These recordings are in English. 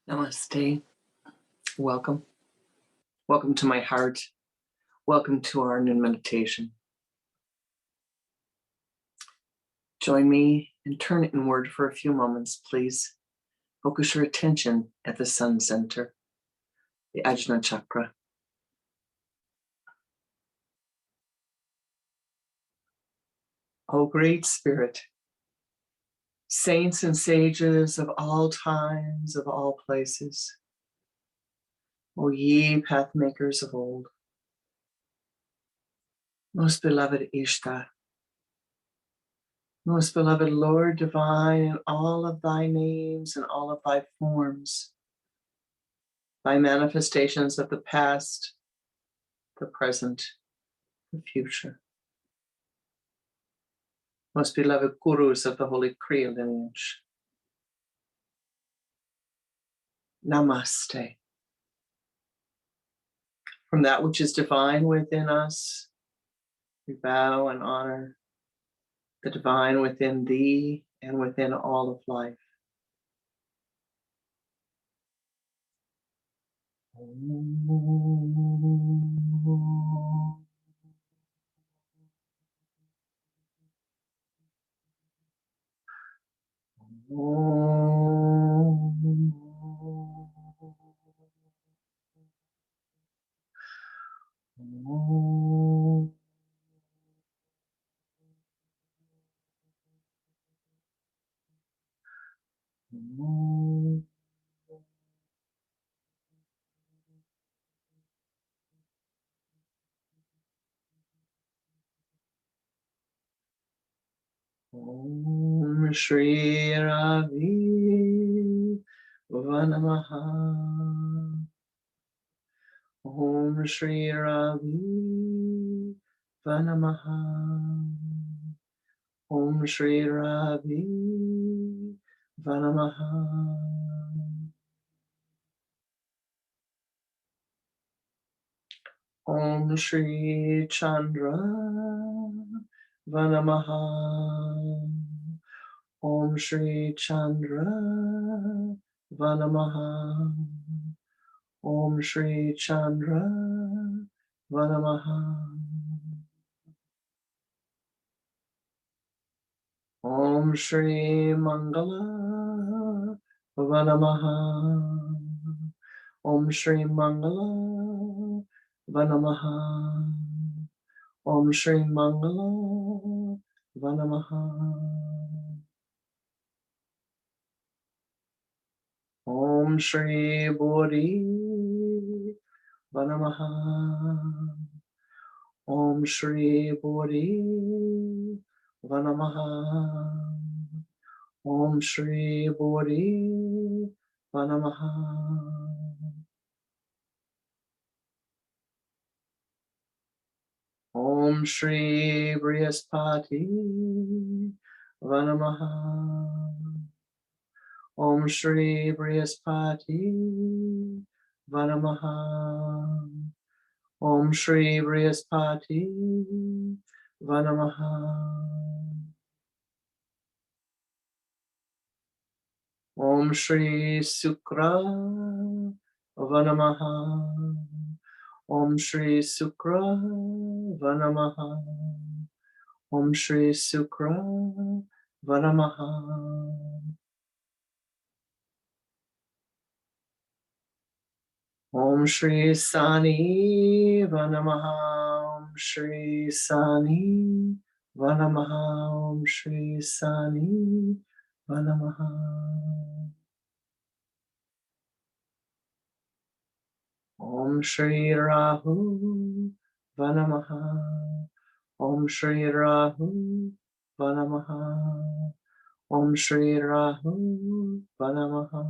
Namaste. Welcome. Welcome to my heart. Welcome to our noon meditation. Join me and turn inward for a few moments, please. Focus your attention at the sun center, the Ajna chakra. O great spirit, saints and sages of all times, of all places, O ye path makers of old, most beloved Ishta, most beloved Lord divine in all of thy names and all of thy forms, thy manifestations of the past, the present, the future. Most beloved gurus of the holy Kriya lineage. Namaste. From that which is divine within us, we bow and honor the divine within thee and within all of life. Om Shri Ravi Vanamaha. Om Shri Ravi Vanamaha. Om Shri Ravi Vanamaha. Om Shri Chandra Vanamaha. Om Shri Chandra Vanamaha. Om Shri Chandra Vanamaha. Om Shri Mangala Vanamaha. Om Shri Mangala Vanamaha. Om Shri Mangala Vanamaha. Om Shri Bodhi Vanamaha. Om Shri Bodhi Vanamaha. Om Shri Bodhi Vanamaha. Om Shri Brihaspati Vanamaha. Om Shri Brihaspati Vanamaha. Om Shri Brihaspati Vanamaha. Om Shri Sukra Vanamaha. Om Shri Sukra Vanamaha. Om Shri Sukra Vanamaha. Om Shri Sani Vanamaha. Om Shri Sani Vanamaha. Om Shri Sani Vanamaha. Om Shri Rahu Vanamaha. Om Shri Rahu Vanamaha. Om Shri Rahu Vanamaha.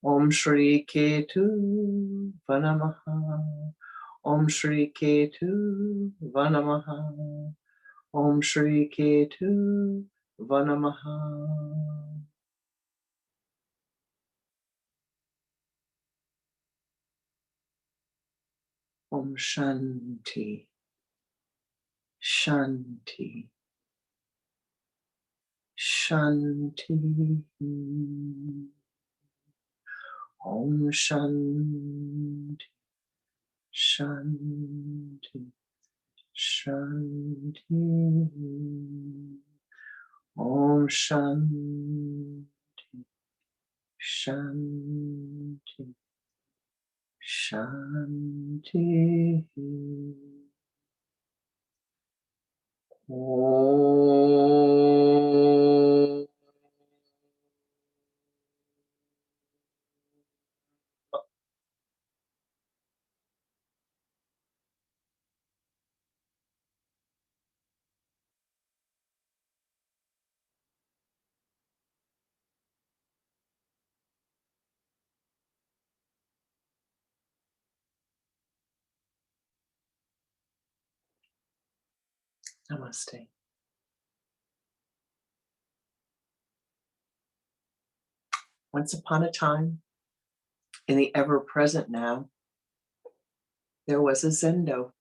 Om Shri Ketu Vanamaha. Om Shri Ketu Vanamaha. Om Shri Ketu Vanamaha. Om Shanti, Shanti, Shanti. Om Shanti. Shanti. Shanti. Om Shanti. Shanti. Shanti. Om. Namaste. Once upon a time, in the ever-present now, there was a Zendo.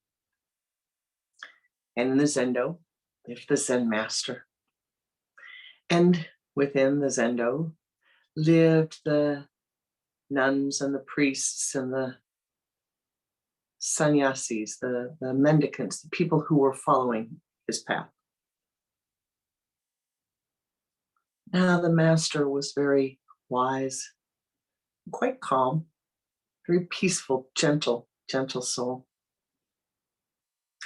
And in the Zendo lived the Zen master. And within the Zendo lived the nuns and the priests and the sannyasis, the mendicants, the people who were following his path. Now the master was very wise, quite calm, very peaceful, gentle soul.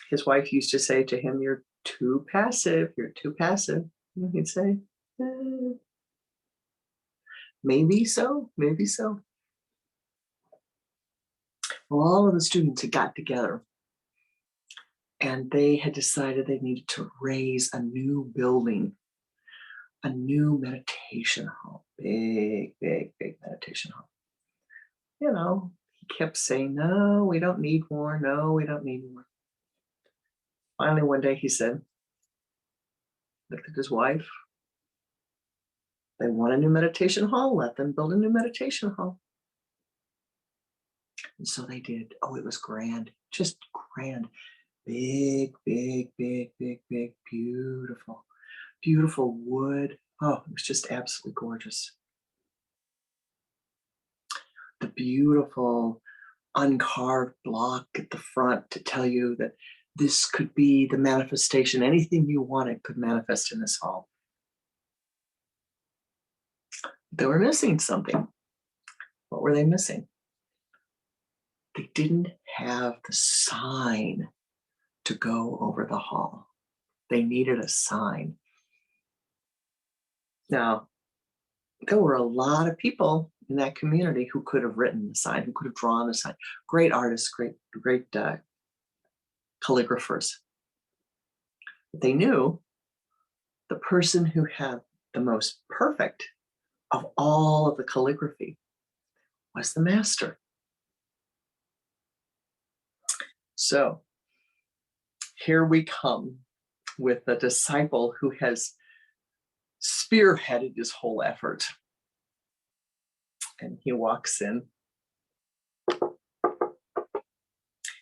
His wife used to say to him, "You're too passive, you're too passive." And he'd say, maybe so, maybe so. Well, all of the students had got together and they had decided they needed to raise a new building, a new meditation hall, big meditation hall. You know, he kept saying, "No, we don't need more. No, we don't need more." Finally, one day he said, looked at his wife, "They want a new meditation hall, let them build a new meditation hall." And so they did. Oh, it was grand, just grand. Big, beautiful, beautiful wood. Oh, it was just absolutely gorgeous. The beautiful uncarved block at the front to tell you that this could be the manifestation. Anything you wanted could manifest in this hall. They were missing something. What were they missing? They didn't have the sign to go over the hall. They needed a sign. Now, there were a lot of people in that community who could have written the sign, who could have drawn the sign. Great artists, great calligraphers. But they knew the person who had the most perfect of all of the calligraphy was the master. So here we come with a disciple who has spearheaded this whole effort. And he walks in.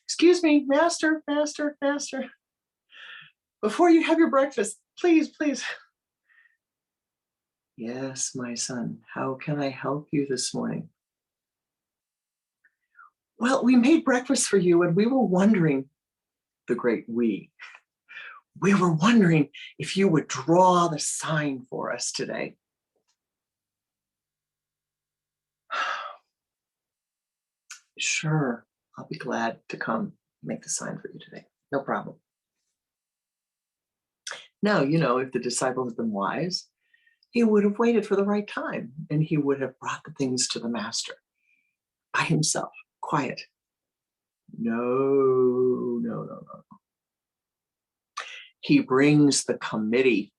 "Excuse me, master. Before you have your breakfast, please. "Yes, my son, how can I help you this morning?" "Well, we made breakfast for you and we were wondering," the great we were wondering if you would draw the sign for us today." "Sure, I'll be glad to come make the sign for you today. No problem." Now, if the disciple had been wise, he would have waited for the right time and he would have brought the things to the master by himself, quiet. No. He brings the committee.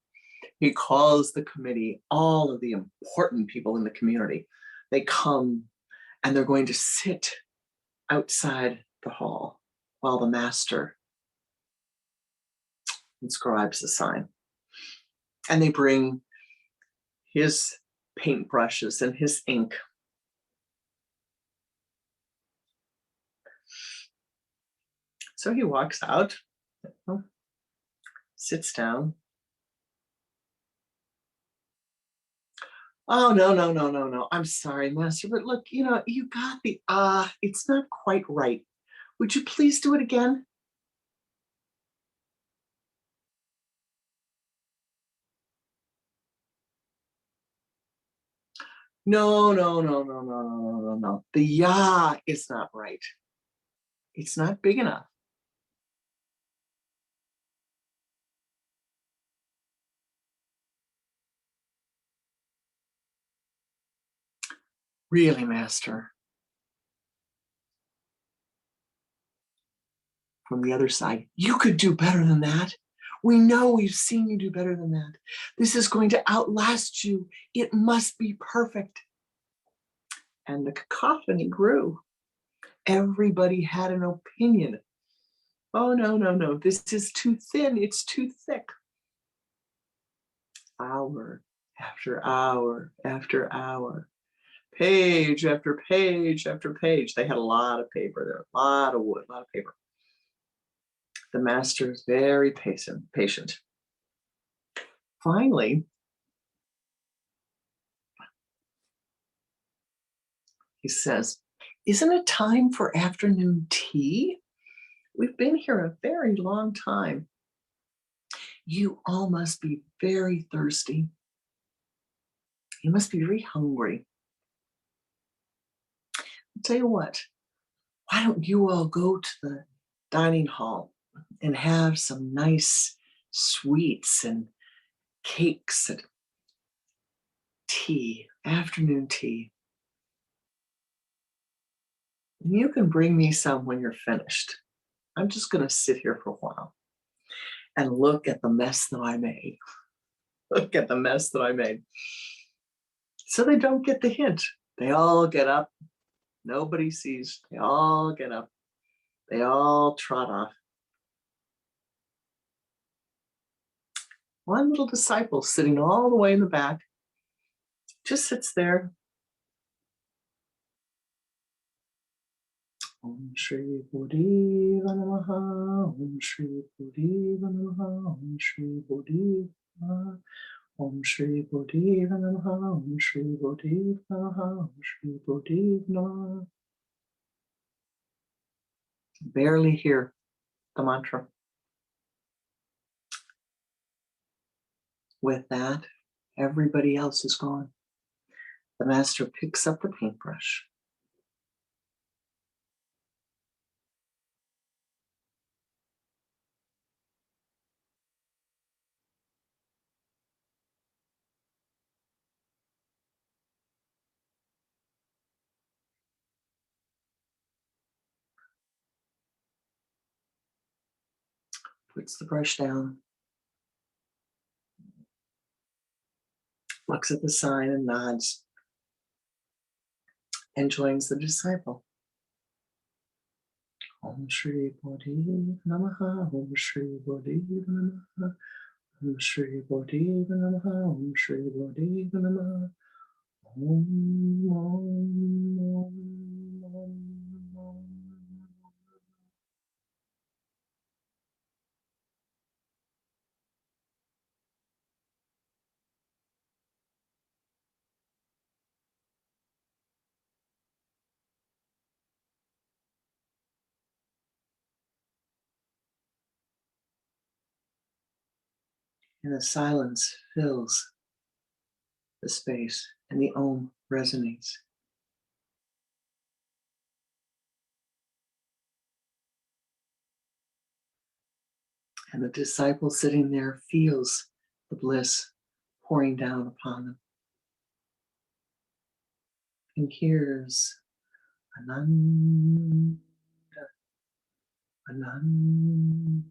He calls the committee, all of the important people in the community. They come and they're going to sit outside the hall while the master inscribes the sign. And they bring his paintbrushes and his ink. So he walks out, sits down, Oh, no, no, no, no, no. I'm sorry, Master, but look, you got the it's not quite right. Would you please do it again? No, no, no, no, no, no, no, no, no. The ya is not right. It's not big enough. Really, Master. From the other side, you could do better than that. We know we've seen you do better than that. This is going to outlast you. It must be perfect. And the cacophony grew. Everybody had an opinion. Oh, no, no, no. This is too thin. It's too thick. Hour after hour after hour, page after page after page. They had a lot of paper there, a lot of wood, a lot of paper. The master is very patient. Finally, he says, "Isn't it time for afternoon tea? We've been here a very long time. You all must be very thirsty. You must be very hungry. I'll tell you what, why don't you all go to the dining hall and have some nice sweets and cakes and tea, afternoon tea. And you can bring me some when you're finished. I'm just going to sit here for a while and look at the mess that I made. Look at the mess that I made." So they don't get the hint. They all get up. Nobody sees. They all get up. They all trot off. One little disciple sitting all the way in the back just sits there. Om Shri Bodhiva Namaha, Om Shri Bodhiva Namaha, Om Shri Bodhiva Namaha, Om Shri Bodhiva Namaha, Om Shri Bodhiva Namaha, Om Shri Bodhiva Namaha. Barely hear the mantra. With that, everybody else is gone. The master picks up the paintbrush. Puts the brush down, looks at the sign and nods, and joins the disciple. Om Shri Bodhiva Namaha, Om Shri Bodhiva Namaha, Om Shri Bodhiva Namaha, Om Shri Bodhiva Namaha, Om, Om, Om, Om, Om. And the silence fills the space, and the Om resonates. And the disciple sitting there feels the bliss pouring down upon them and hears Ananda, Ananda,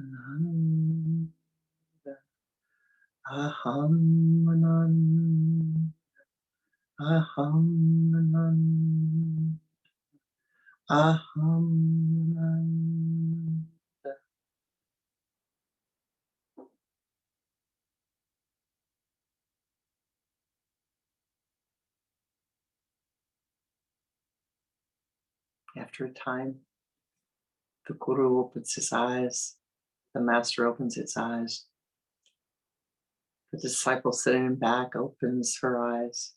Ananda, Aham Ananda, Aham Ananda, Aham Ananda. After a time, the Guru opens his eyes, the Master opens his eyes, The disciple sitting back opens her eyes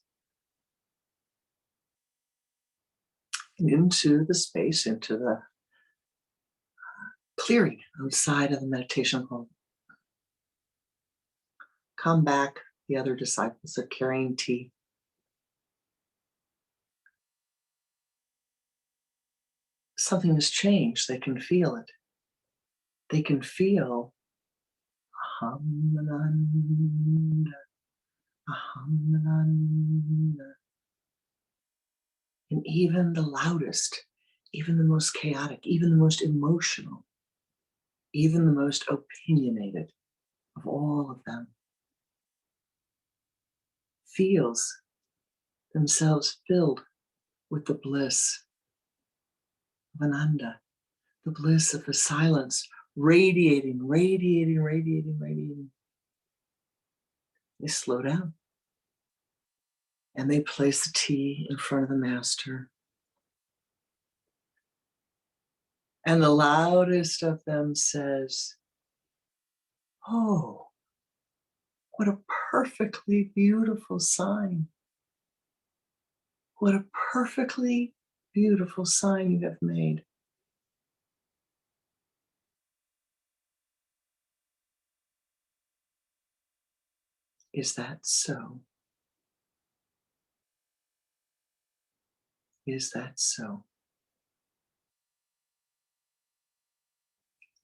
into the space, into the clearing outside of the meditation hall. Come back, the other disciples are carrying tea. Something has changed. They can feel it. They can feel Aham Ananda, Aham Ananda. And even the loudest, even the most chaotic, even the most emotional, even the most opinionated of all of them feels themselves filled with the bliss of Ananda, the bliss of the silence, radiating, radiating, radiating, radiating. They slow down and they place the tea in front of the master. And the loudest of them says, "Oh, what a perfectly beautiful sign. What a perfectly beautiful sign you have made." Is that so? Is that so?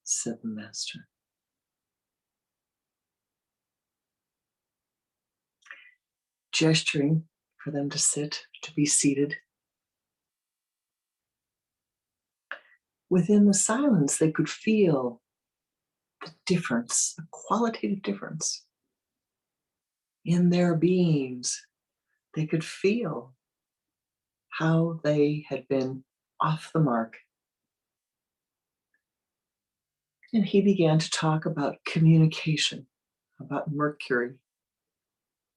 Said the master. Gesturing for them to sit, to be seated. Within the silence, they could feel the difference, the qualitative difference in their beings. They could feel how they had been off the mark. And he began to talk about communication, about Mercury.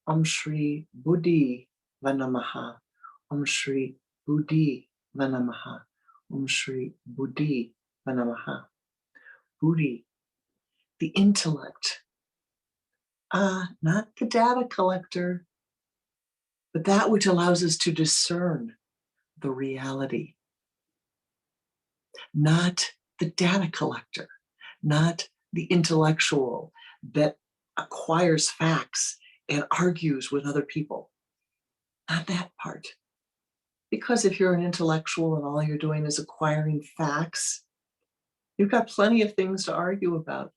Om Shri Buddhi Vanamaha. Om Shri Buddhi Vanamaha. Om Shri Buddhi Vanamaha. Buddhi, the intellect. Not the data collector, but that which allows us to discern the reality. Not the data collector, not the intellectual that acquires facts and argues with other people. Not that part. Because if you're an intellectual and all you're doing is acquiring facts, you've got plenty of things to argue about.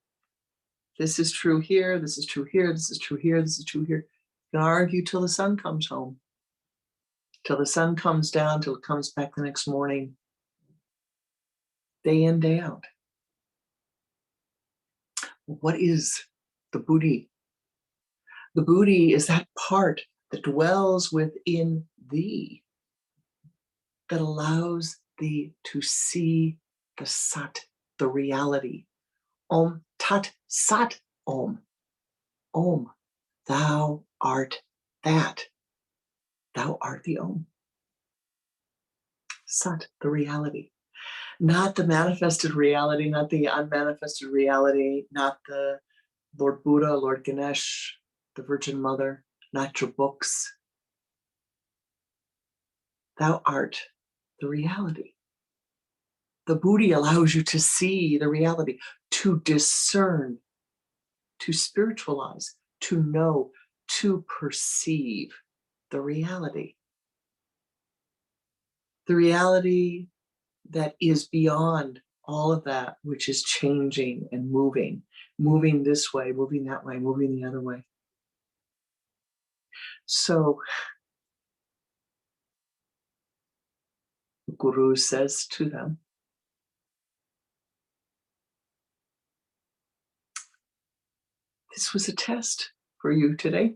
This is true here, this is true here, this is true here, this is true here. You can argue till the sun comes home, till the sun comes down, till it comes back the next morning, day in, day out. What is the Buddhi? The Buddhi is that part that dwells within thee, that allows thee to see the Sat, the reality. Om Tat Sat Om. Om, thou art that. Thou art the Om. Sat, the reality. Not the manifested reality, not the unmanifested reality, not the Lord Buddha, Lord Ganesh, the Virgin Mother, not your books. Thou art the reality. The Buddhi allows you to see the reality, to discern, to spiritualize, to know, to perceive the reality. The reality that is beyond all of that, which is changing and moving this way, moving that way, moving the other way. So the Guru says to them, this was a test for you today.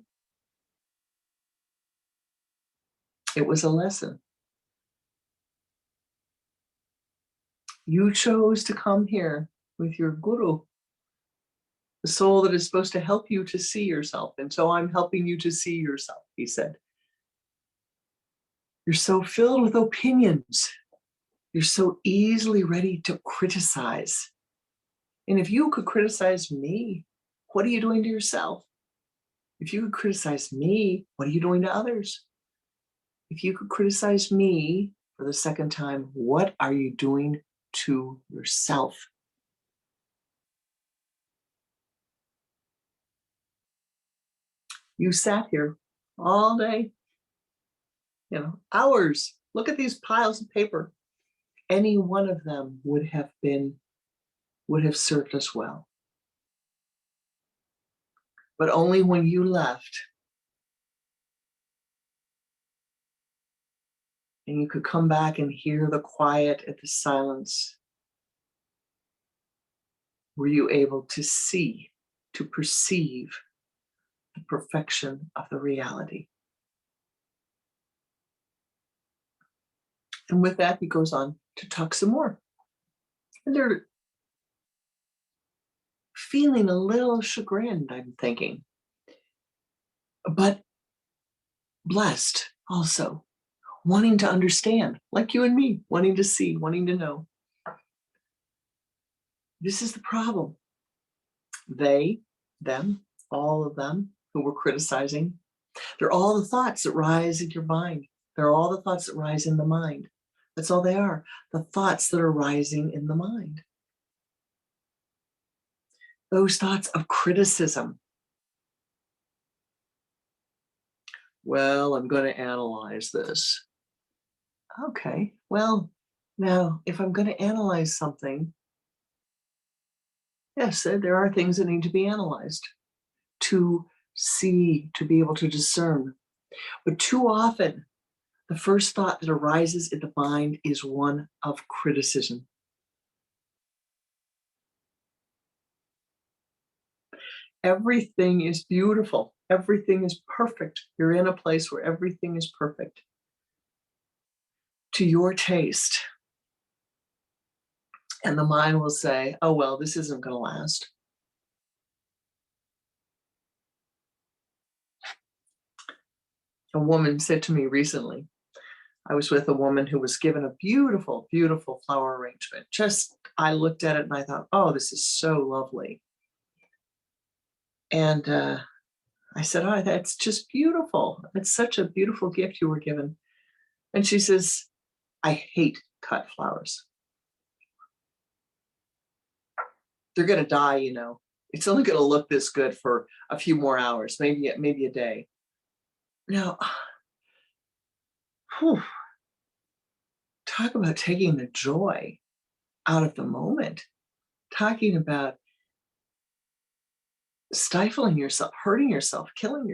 It was a lesson. You chose to come here with your Guru, the soul that is supposed to help you to see yourself. And so I'm helping you to see yourself, he said. You're so filled with opinions. You're so easily ready to criticize. And if you could criticize me, what are you doing to yourself? If you could criticize me, what are you doing to others? If you could criticize me for the second time, what are you doing to yourself? You sat here all day, hours. Look at these piles of paper. Any one of them would have served us well. But only when you left and you could come back and hear the quiet and the silence, were you able to see, to perceive the perfection of the reality. And with that, he goes on to talk some more. And they're feeling a little chagrined, I'm thinking, but blessed also, wanting to understand, like you and me, wanting to see, wanting to know. This is the problem. They, them, all of them who were criticizing, they're all the thoughts that rise in your mind. They're all the thoughts that rise in the mind. That's all they are, the thoughts that are rising in the mind. Those thoughts of criticism. Well, I'm going to analyze this. Okay, well, now, if I'm going to analyze something, yes, there are things that need to be analyzed to see, to be able to discern. But too often, the first thought that arises in the mind is one of criticism. Everything is beautiful. Everything is perfect. You're in a place where everything is perfect to your taste. And the mind will say, oh, well, this isn't going to last. A woman said to me recently, I was with a woman who was given a beautiful, beautiful flower arrangement. I looked at it and I thought, oh, this is so lovely. And I said, oh, that's just beautiful. It's such a beautiful gift you were given. And she says, I hate cut flowers. They're going to die, It's only going to look this good for a few more hours, maybe a day. Now, talk about taking the joy out of the moment. Talking about stifling yourself, hurting yourself, killing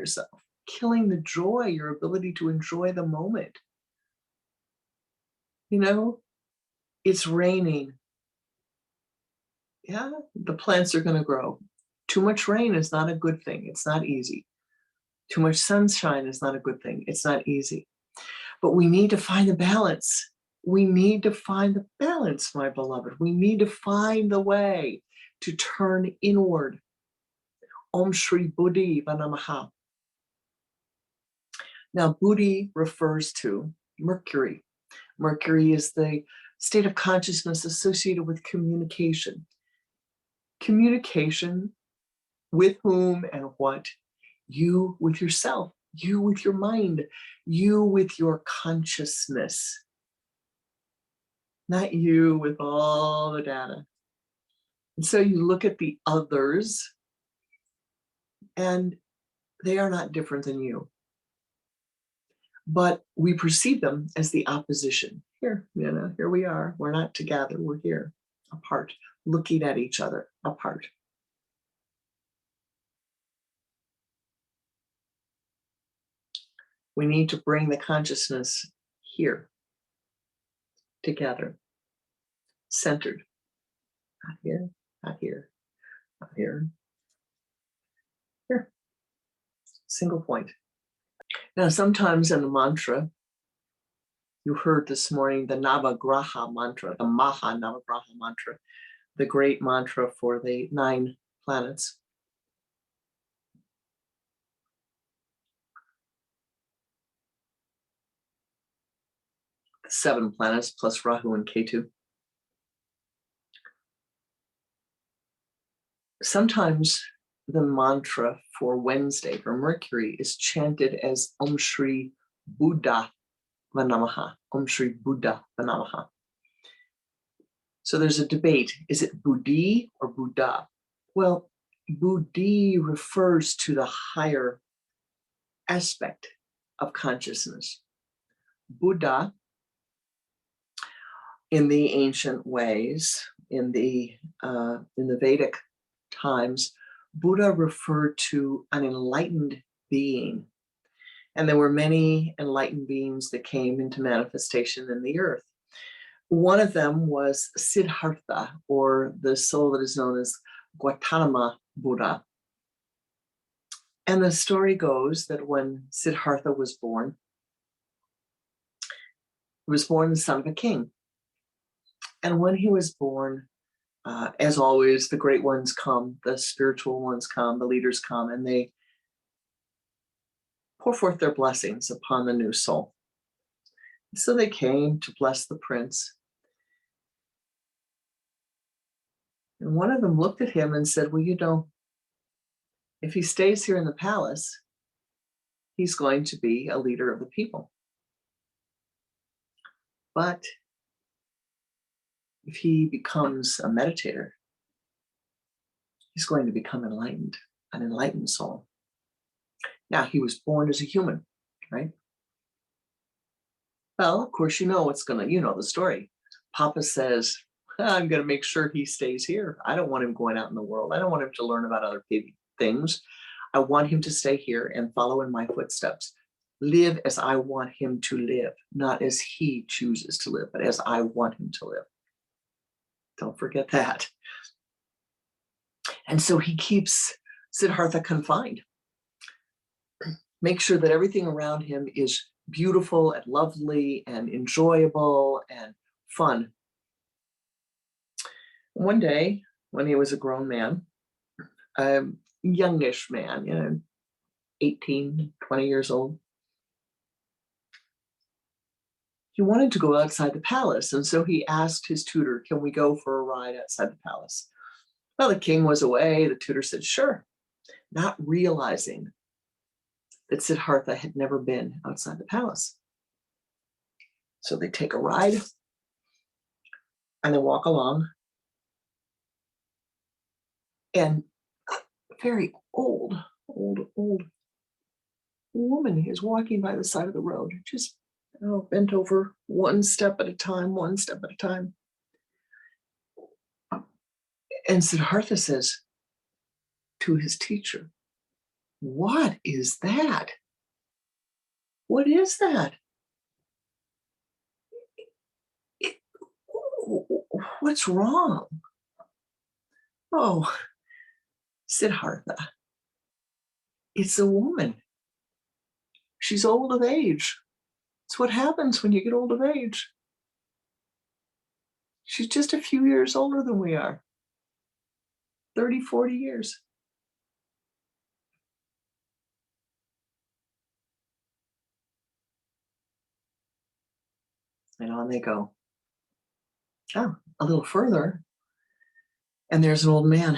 the joy, your ability to enjoy the moment. It's raining. Yeah, the plants are going to grow. Too much rain is not a good thing. It's not easy. Too much sunshine is not a good thing. It's not easy. But we need to find the balance. We need to find the balance, my beloved. We need to find the way to turn inward. Om Shri Buddhi Vanamaha. Now, Buddhi refers to Mercury. Mercury is the state of consciousness associated with communication. Communication with whom and what? You with yourself, you with your mind, you with your consciousness. Not you with all the data. And so you look at the others and they are not different than you. But we perceive them as the opposition. Here we are. We're not together. We're here, apart, looking at each other, apart. We need to bring the consciousness here, together, centered. Not here, not here, not here. Here. Single point. Now, sometimes in the mantra, you heard this morning the Navagraha mantra, the Maha Navagraha mantra, the great mantra for the 9 planets. The 7 planets plus Rahu and Ketu. Sometimes the mantra for Wednesday, for Mercury, is chanted as Om Shri Buddha Vanamaha. Om Shri Buddha Vanamaha. So there's a debate. Is it Buddhi or Buddha? Well, Buddhi refers to the higher aspect of consciousness. Buddha, in the ancient ways, in the Vedic times, Buddha referred to an enlightened being. And there were many enlightened beings that came into manifestation in the earth. One of them was Siddhartha, or the soul that is known as Gautama Buddha. And the story goes that when Siddhartha was born, he was born the son of a king. And when he was born, as always, the great ones come, the spiritual ones come, the leaders come, and they pour forth their blessings upon the new soul. So they came to bless the prince. And one of them looked at him and said, well, you know, if he stays here in the palace, he's going to be a leader of the people. But if he becomes a meditator, he's going to become enlightened, an enlightened soul. Now, he was born as a human, right? Well, of course, you know the story. Papa says, I'm going to make sure he stays here. I don't want him going out in the world. I don't want him to learn about other things. I want him to stay here and follow in my footsteps. Live as I want him to live, not as he chooses to live, but as I want him to live. Don't forget that. And so he keeps Siddhartha confined. Make sure that everything around him is beautiful and lovely and enjoyable and fun. One day, when he was a grown man, a youngish man, 18, 20 years old, he wanted to go outside the palace. And so he asked his tutor, can we go for a ride outside the palace? Well, the king was away. The tutor said, sure, not realizing that Siddhartha had never been outside the palace. So they take a ride and they walk along. And a very old woman is walking by the side of the road, just bent over one step at a time. And Siddhartha says to his teacher, what is that? What is that? What's wrong? Oh, Siddhartha, it's a woman. She's old of age. It's what happens when you get old of age. She's just a few years older than we are. 30, 40 years. And on they go. Oh, a little further. And there's an old man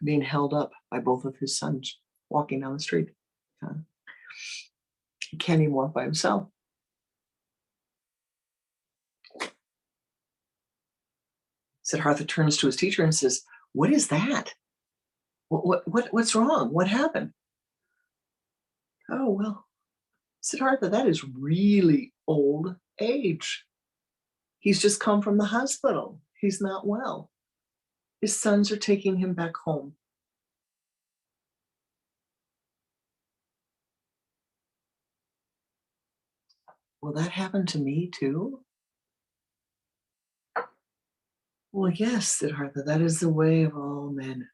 being held up by both of his sons walking down the street. He can't even walk by himself. Siddhartha turns to his teacher and says, what is that? What's wrong? What happened? Oh, well, Siddhartha, that is really old age. He's just come from the hospital. He's not well. His sons are taking him back home. Will that happen to me too? Well, yes, Siddhartha, that is the way of all men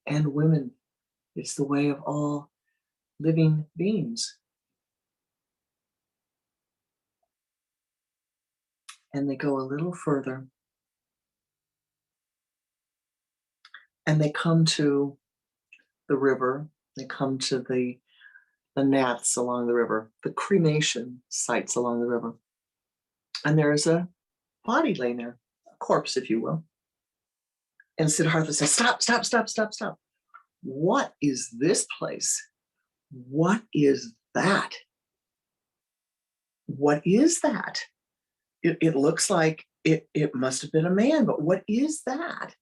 and women. It's the way of all living beings. And they go a little further. And they come to the river. They come to the nats along the river, the cremation sites along the river. And there is a body laying there, a corpse, if you will. And Siddhartha says, stop. what is this place? What is that? What is that? It looks like it must have been a man, but what is that?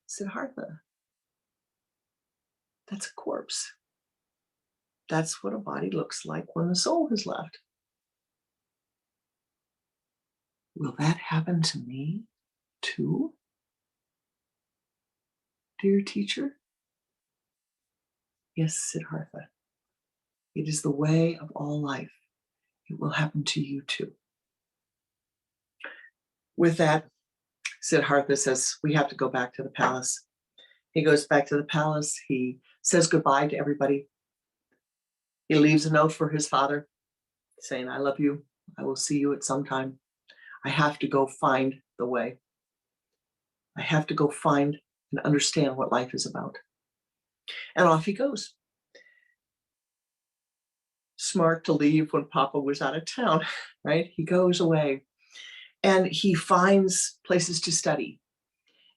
Siddhartha, that's a corpse. That's what a body looks like when the soul has left. Will that happen to me too, dear teacher? Yes, Siddhartha. It is the way of all life. It will happen to you too. With that, Siddhartha says, we have to go back to the palace. He goes back to the palace. He says goodbye to everybody. He leaves a note for his father saying, I love you. I will see you at some time. I have to go find the way. I have to go find and understand what life is about. And off he goes. Smart to leave when Papa was out of town, right? He goes away and he finds places to study.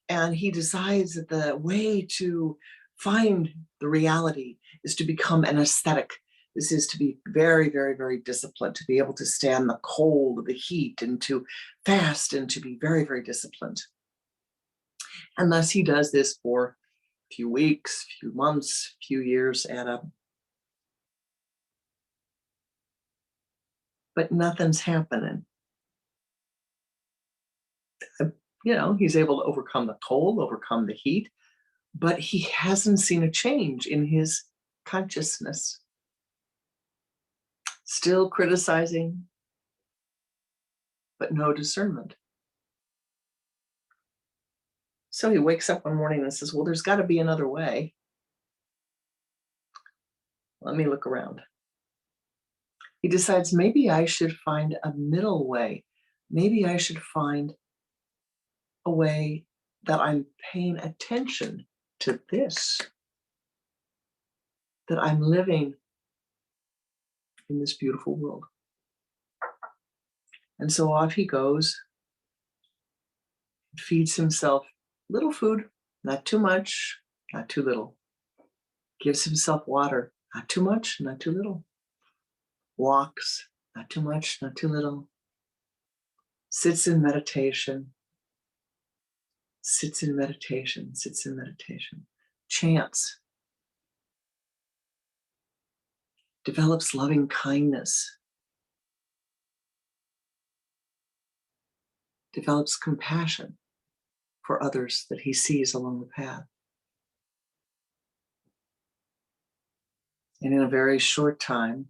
And he decides that the way to find the reality is to become an ascetic. This is to be very, very, very disciplined, to be able to stand the cold, the heat, and to fast and to be very, very disciplined. And thus he does this for a few weeks, few months, few years at a. But nothing's happening. You know, he's able to overcome the cold, overcome the heat, but he hasn't seen a change in his consciousness. Still criticizing, but no discernment. So he wakes up one morning and says, well, there's got to be another way. Let me look around. He decides maybe I should find a middle way. Maybe I should find a way that I'm paying attention to this, that I'm living in this beautiful world. And so off he goes, feeds himself little food, not too much, not too little. Gives himself water, not too much, not too little. Walks, not too much, not too little. Sits in meditation. Sits in meditation, sits in meditation. Chants. Develops loving kindness. Develops compassion for others that he sees along the path. And in a very short time,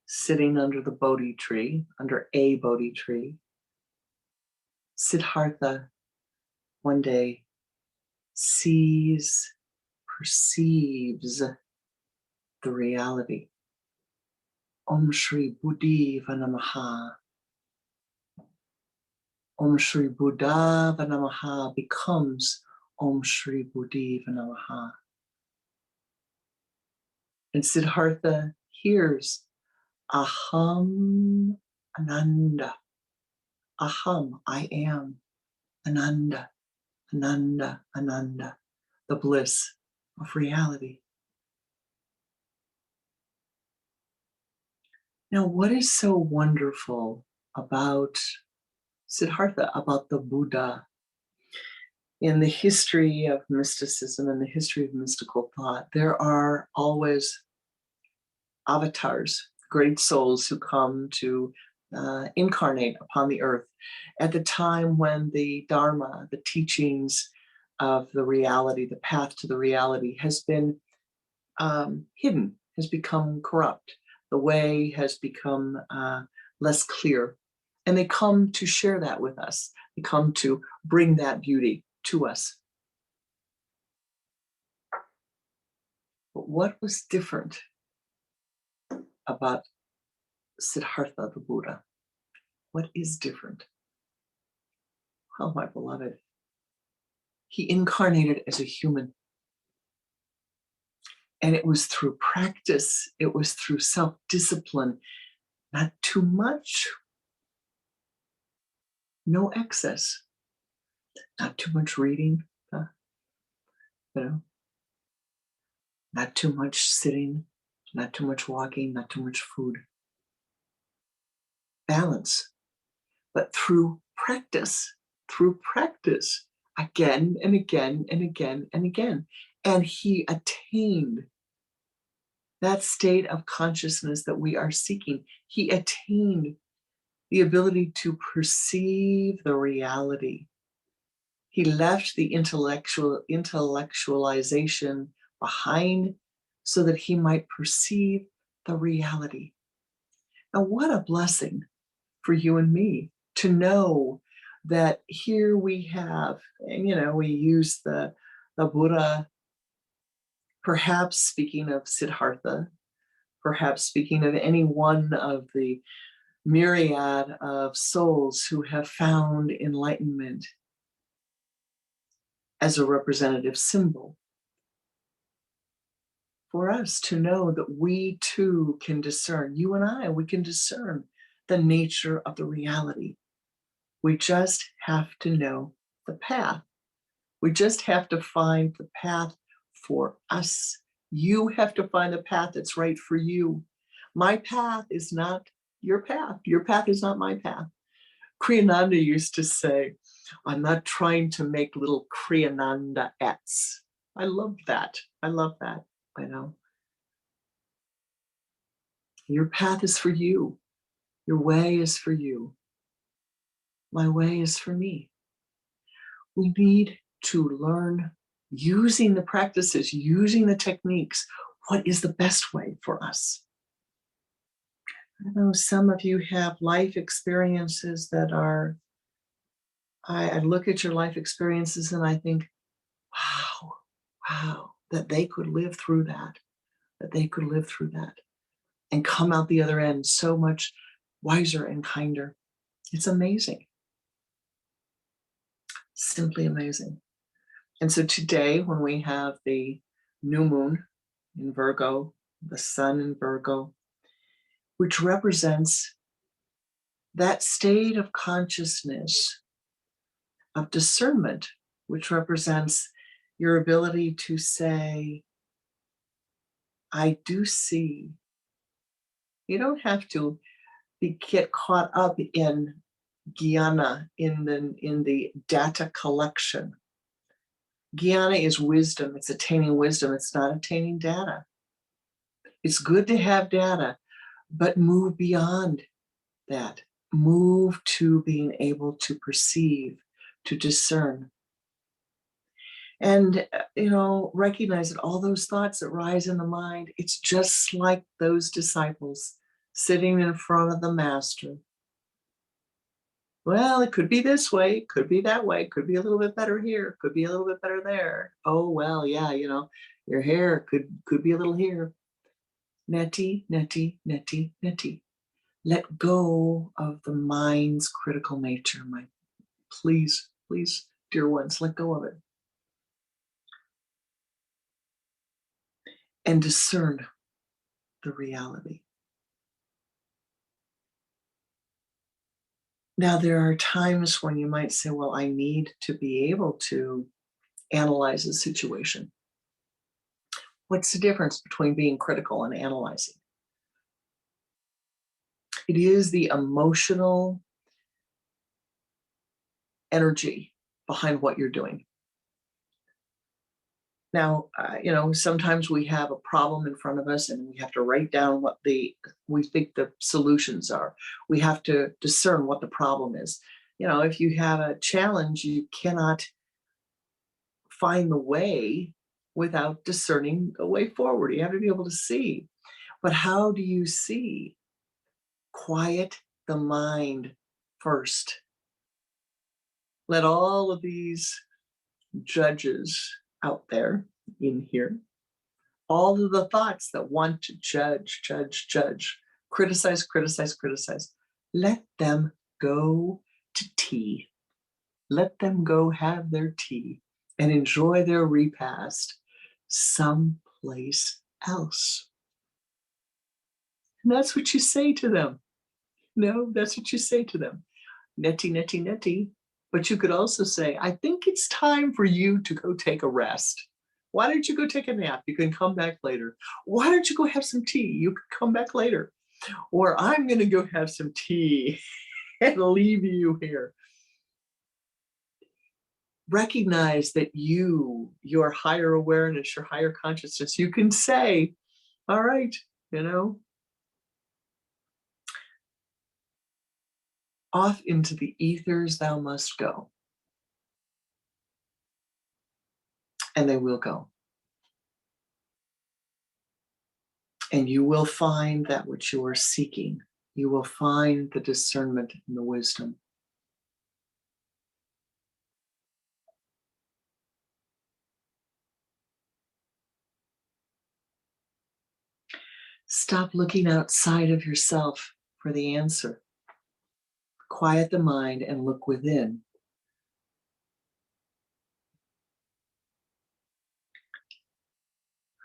sitting under the Bodhi tree, under a Bodhi tree, Siddhartha one day sees, perceives the reality. Om Shri Buddhiva Namaha. Om Shri Buddhava Namaha becomes Om Shri Buddhiva Namaha. And Siddhartha hears Aham Ananda. Aham, I am. Ananda, Ananda, Ananda. The bliss of reality. Now, what is so wonderful about Siddhartha, about the Buddha? In the history of mysticism and the history of mystical thought, there are always avatars, great souls who come to incarnate upon the earth at the time when the Dharma, the teachings of the reality, the path to the reality has been hidden, has become corrupt. The way has become less clear. And they come to share that with us. They come to bring that beauty to us. But what was different about Siddhartha the Buddha? What is different? Oh, my beloved, he incarnated as a human. And it was through practice, it was through self-discipline, not too much, no excess, Not too much reading, uh, you know, not too much sitting, not too much walking, not too much food. Balance. But through practice, again and again and again and again. And he attained that state of consciousness that we are seeking. He attained the ability to perceive the reality. He left the intellectualization behind so that he might perceive the reality. Now, what a blessing for you and me to know that here we have, and we use the Buddha, perhaps speaking of Siddhartha, perhaps speaking of any one of the myriad of souls who have found enlightenment as a representative symbol for us to know that we too can discern, you and I, we can discern the nature of the reality. We just have to know the path. We just have to find the path for us. You have to find the path that's right for you. My path is not your path. Your path is not my path. Kriyananda used to say, I'm not trying to make little Kriyananda-ettes. I love that. I love that. I know. Your path is for you. Your way is for you. My way is for me. We need to learn using the practices, using the techniques, what is the best way for us. I know some of you have life experiences that are, I look at your life experiences and I think, wow, that they could live through that they could live through that and come out the other end so much wiser and kinder. It's amazing. Simply amazing. And so today, when we have the new moon in Virgo, the sun in Virgo, which represents that state of consciousness, of discernment, which represents your ability to say, I do see. You don't have to get caught up in jnana, in the data collection. Jnana is wisdom. It's attaining wisdom. It's not attaining data. It's good to have data, but move beyond that. Move to being able to perceive, to discern. And, recognize that all those thoughts that rise in the mind, it's just like those disciples sitting in front of the master. Well, it could be this way, it could be that way, it could be a little bit better here, could be a little bit better there. Oh, well, yeah, your hair could be a little here. Neti, neti, neti, neti. Let go of the mind's critical nature, please, dear ones, let go of it. And discern the reality. Now, there are times when you might say, well, I need to be able to analyze a situation. What's the difference between being critical and analyzing? It is the emotional energy behind what you're doing. Now, sometimes we have a problem in front of us and we have to write down what we think the solutions are. We have to discern what the problem is. If you have a challenge, you cannot find the way without discerning a way forward. You have to be able to see. But how do you see? Quiet the mind first. Let all of these judges out there in here, all of the thoughts that want to judge, criticize, let them go to tea. Let them go have their tea and enjoy their repast someplace else. And that's what you say to them. No, that's what you say to them. Neti, neti, neti. But you could also say, I think it's time for you to go take a rest. Why don't you go take a nap? You can come back later. Why don't you go have some tea? You can come back later. Or I'm going to go have some tea and leave you here. Recognize that your higher awareness, your higher consciousness, you can say, all right, off into the ethers thou must go. And they will go. And you will find that which you are seeking. You will find the discernment and the wisdom. Stop looking outside of yourself for the answer. Quiet the mind and look within.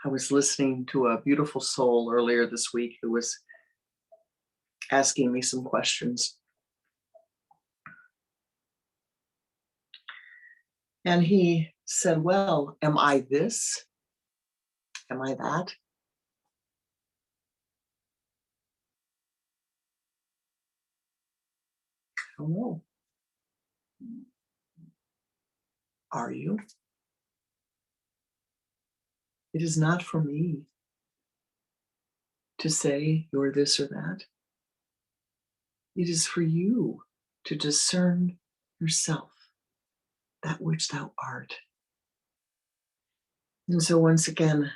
I was listening to a beautiful soul earlier this week who was asking me some questions. And he said, well, am I this? Am I that? I don't know. Are you? It is not for me to say you're this or that. It is for you to discern yourself, that which thou art. And so once again,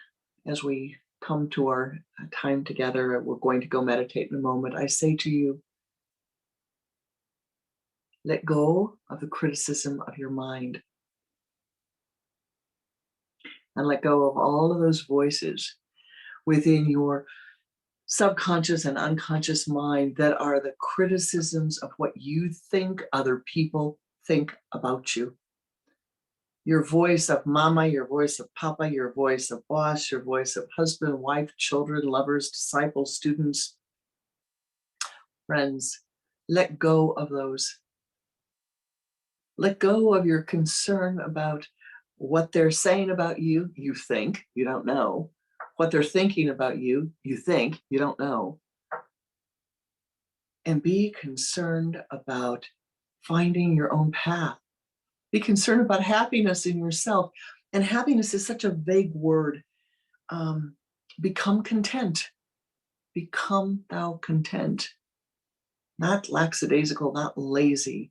as we come to our time together, we're going to go meditate in a moment. I say to you, let go of the criticism of your mind and let go of all of those voices within your subconscious and unconscious mind that are the criticisms of what you think other people think about you. Your voice of mama, your voice of papa, your voice of boss, your voice of husband, wife, children, lovers, disciples, students, friends. Let go of those. Let go of your concern about what they're saying about you, you think, you don't know. What they're thinking about you, you think, you don't know. And be concerned about finding your own path. Be concerned about happiness in yourself. And happiness is such a vague word. Become content. Become thou content. Not lackadaisical, not lazy,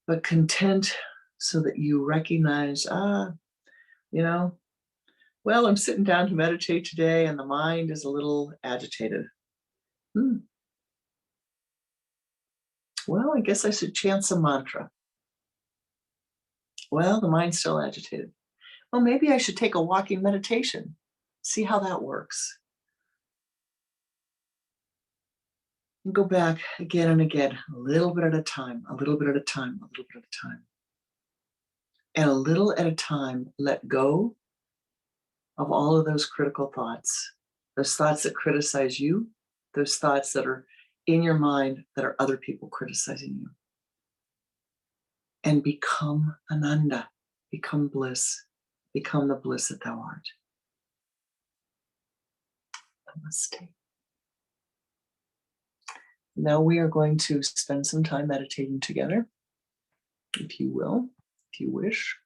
but content so that you recognize, well, I'm sitting down to meditate today and the mind is a little agitated. Well, I guess I should chant some mantra. Well, the mind's still agitated. Well, maybe I should take a walking meditation, see how that works. And go back again and again, a little bit at a time, a little bit at a time, a little bit at a time. And a little at a time, let go of all of those critical thoughts, those thoughts that criticize you, those thoughts that are in your mind that are other people criticizing you. And become Ananda, become bliss, become the bliss that thou art. Namaste. Now we are going to spend some time meditating together, if you will, if you wish.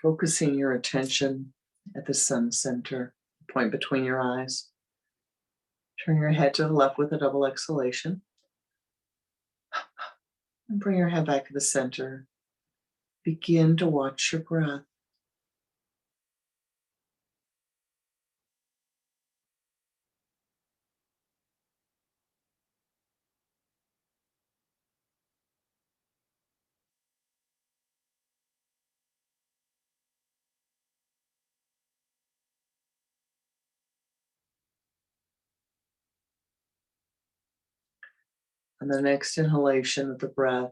Focusing your attention at the sun center, point between your eyes. Turn your head to the left with a double exhalation. And bring your head back to the center. Begin to watch your breath. On the next inhalation of the breath,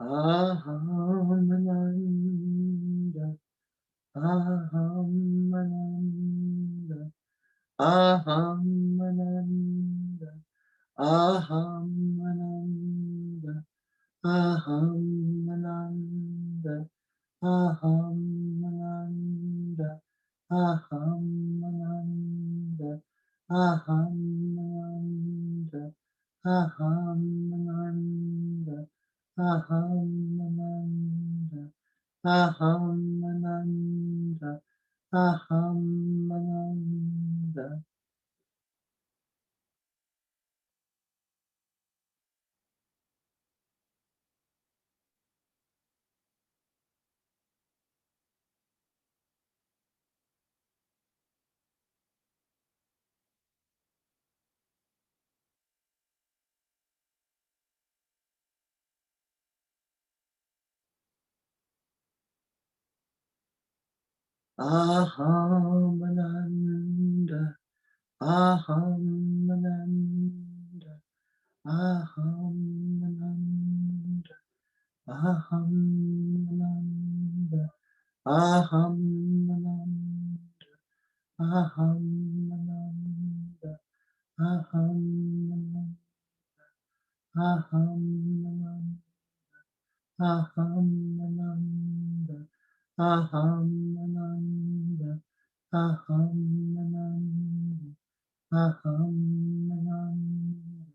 Aham Ananda, Aham Ananda, Aham Ananda, Aham Ananda, Aham Ananda, Aham Ananda, Aham Ananda, Aham Ananda, Aham Ananda, Aham Ananda, Aham Ananda, Aham Ananda. Aham Ananda, Aham Ananda, Aham Ananda, Aham Ananda, Aham Ananda, Aham Ananda, Aham Ananda, Aham Ananda, Aham Ananda, Aham Ananda, Aham Ananda, Aham Ananda.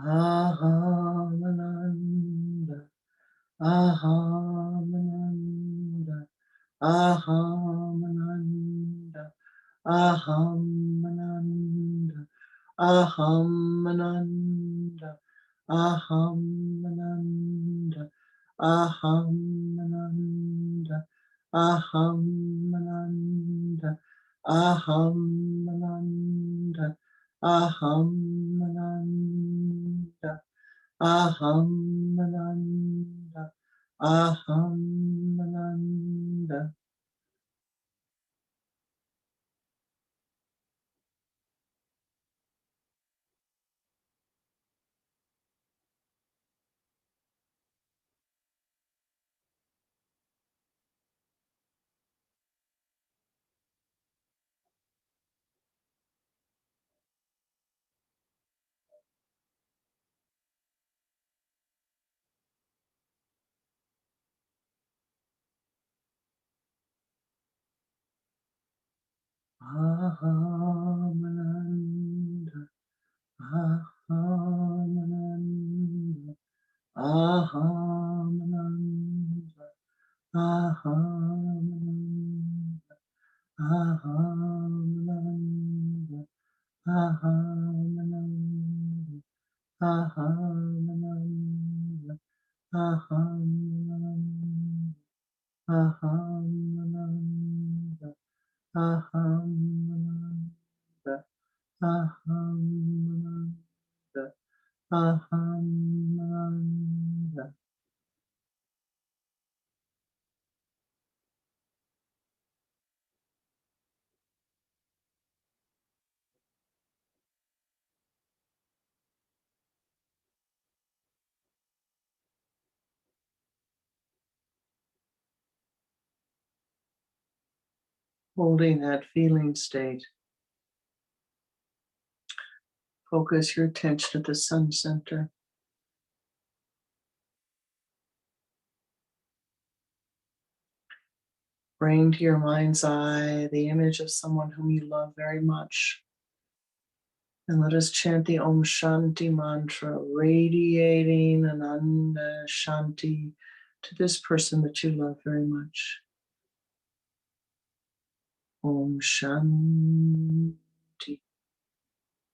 Aham Ananda, Aham Ananda, Aham Ananda, Aham Ananda, Aham Ananda, Aham Ananda, Aham Ananda, Aham Ananda, Aham Ananda, Aham Ananda, Aham Ananda, Aham Ananda. Aham Ananda, Aham Ananda, Aham Ananda, Aham Ananda, Aham Ananda, Aham Ananda, Aham Ananda, Aham Ananda, Aham Ananda, Aham Ananda, Aham Ananda, Aham Ananda. Holding that feeling state, focus your attention at the sun center. Bring to your mind's eye the image of someone whom you love very much. And let us chant the Om Shanti mantra, radiating Ananda Shanti to this person that you love very much. Om Shanti,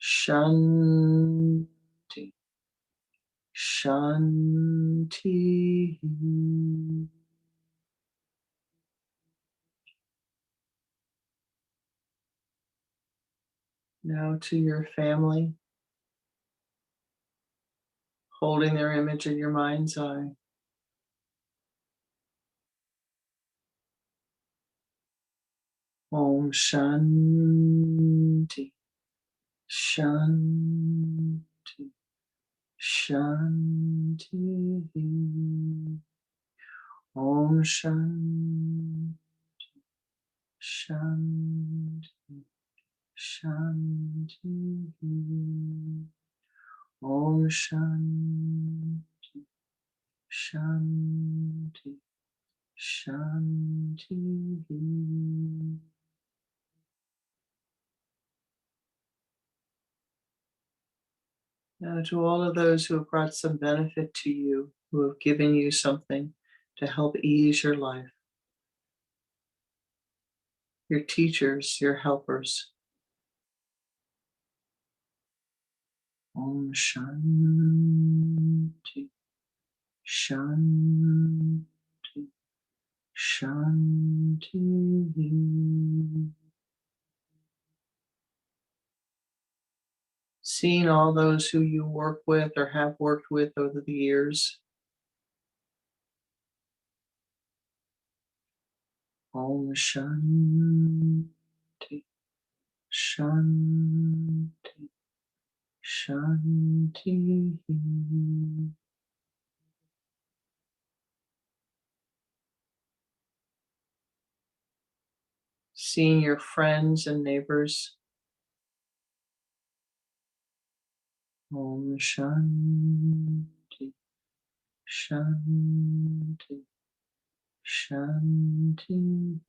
Shanti, Shanti. Now to your family, holding their image in your mind's eye. Om Shanti, Shanti, Shanti. Om Shanti, Shanti, Shanti. Om Shanti, Shanti, Shanti. Now, to all of those who have brought some benefit to you, who have given you something to help ease your life, your teachers, your helpers. Om Shanti, Shanti, Shanti. Seeing all those who you work with or have worked with over the years. Om Shanti, Shanti, Shanti. Seeing your friends and neighbors. Om Shanti, Shanti, Shanti.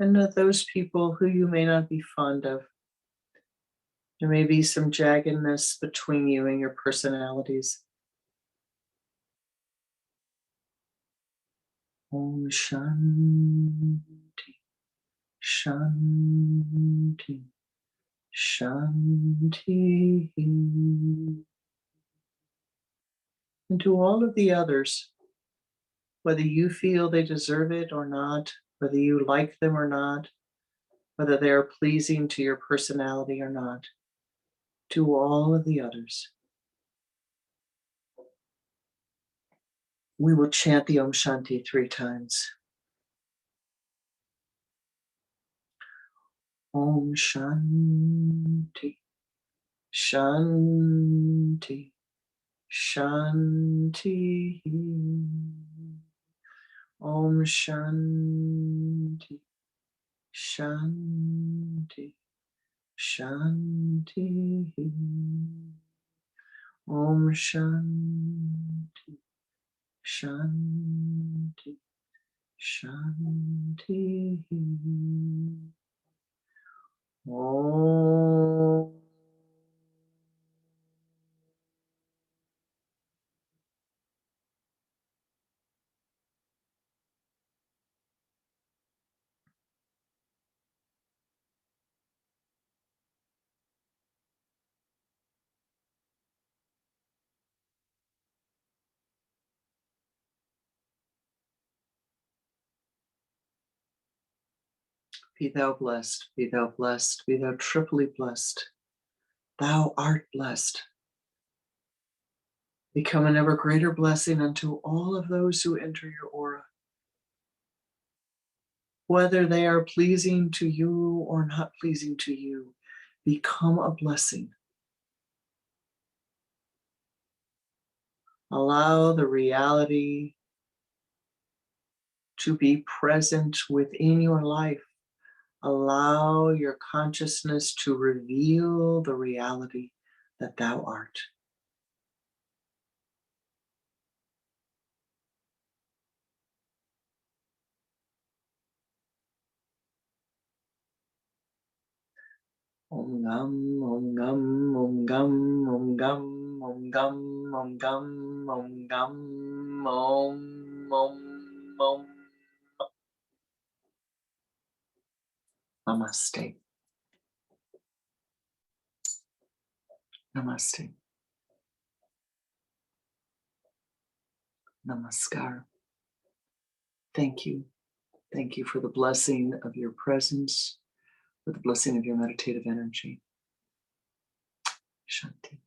And of those people who you may not be fond of, there may be some jaggedness between you and your personalities. Om Shanti, Shanti, Shanti. And to all of the others, whether you feel they deserve it or not, whether you like them or not, whether they are pleasing to your personality or not, to all of the others, we will chant the Om Shanti 3 times. Om Shanti, Shanti, Shanti. Om Shanti, Shanti, Shanti. Om Shanti, Shanti, Shanti. Om. Be thou blessed, be thou blessed, be thou triply blessed. Thou art blessed. Become an ever greater blessing unto all of those who enter your aura. Whether they are pleasing to you or not pleasing to you, become a blessing. Allow the reality to be present within your life. Allow your consciousness to reveal the reality that thou art. Om Gam, Om Gam, Om Gam, Om Gam, Om Om Gam, Om Gam, Om Gam, Om, Om, Om. Namaste. Namaste. Namaskar. Thank you. Thank you for the blessing of your presence, for the blessing of your meditative energy. Shanti.